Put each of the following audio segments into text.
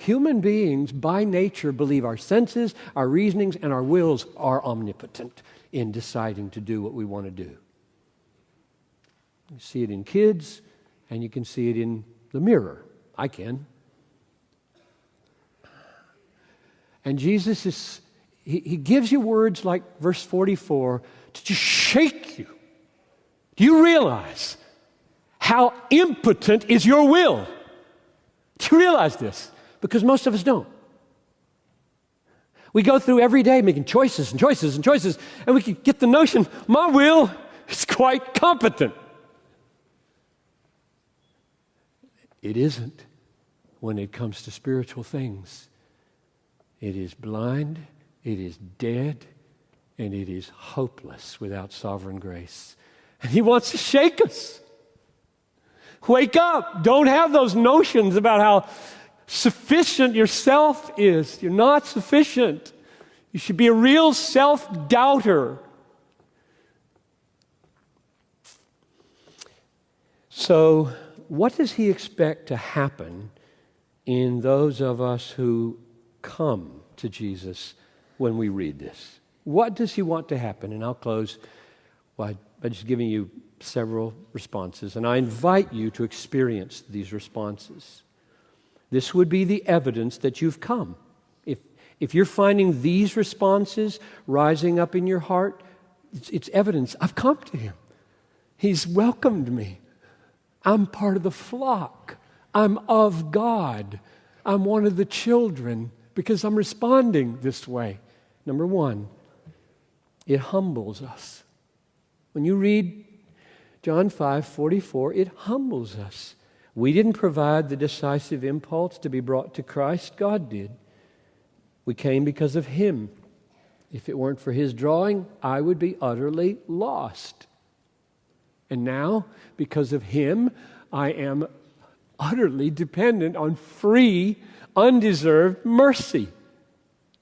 human beings by nature believe our senses, our reasonings, and our wills are omnipotent in deciding to do what we want to do. You see it in kids, and you can see it in the mirror. I can. And Jesus He gives you words like verse 44 to just shake you. Do you realize how impotent is your will? Do you realize this? Because most of us don't. We go through every day making choices and choices and choices, and we can get the notion, my will is quite competent. It isn't when it comes to spiritual things. It is blind, it is dead, and it is hopeless without sovereign grace. And He wants to shake us. Wake up. Don't have those notions about how sufficient yourself is. You're not sufficient. You should be a real self-doubter. So, what does He expect to happen in those of us who come to Jesus when we read this? What does He want to happen? And I'll close by just giving you several responses. And I invite you to experience these responses. This would be the evidence that you've come. If you're finding these responses rising up in your heart, it's evidence I've come to Him. He's welcomed me. I'm part of the flock. I'm of God. I'm one of the children because I'm responding this way. Number one, it humbles us. When you read John 5:44, it humbles us. We didn't provide the decisive impulse to be brought to Christ. God did. We came because of Him. If it weren't for His drawing, I would be utterly lost. And now, because of Him, I am utterly dependent on free, undeserved mercy.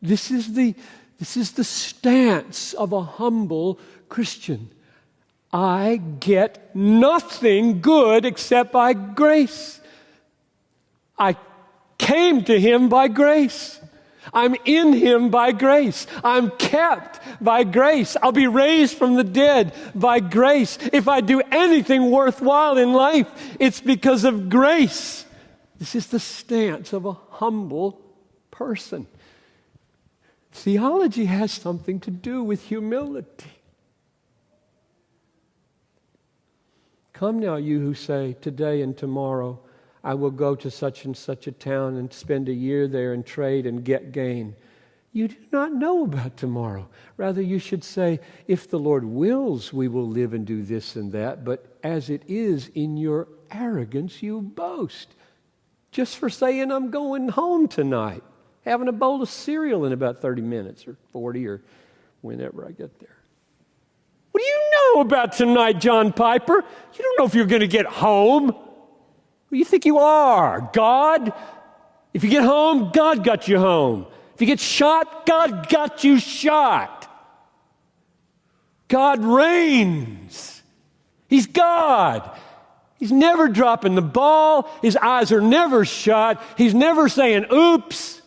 This is the stance of a humble Christian. I get nothing good except by grace. I came to Him by grace. I'm in Him by grace. I'm kept by grace. I'll be raised from the dead by grace. If I do anything worthwhile in life, it's because of grace. This is the stance of a humble person. Theology has something to do with humility. Come now, you who say, today and tomorrow, I will go to such and such a town and spend a year there and trade and get gain. You do not know about tomorrow. Rather, you should say, if the Lord wills, we will live and do this and that. But as it is, in your arrogance, you boast. Just for saying, I'm going home tonight, having a bowl of cereal in about 30 minutes or 40 or whenever I get there. What do you know about tonight, John Piper? You don't know if you're going to get home. Who do you think you are? God? If you get home, God got you home. If you get shot, God got you shot. God reigns. He's God. He's never dropping the ball. His eyes are never shut. He's never saying, oops.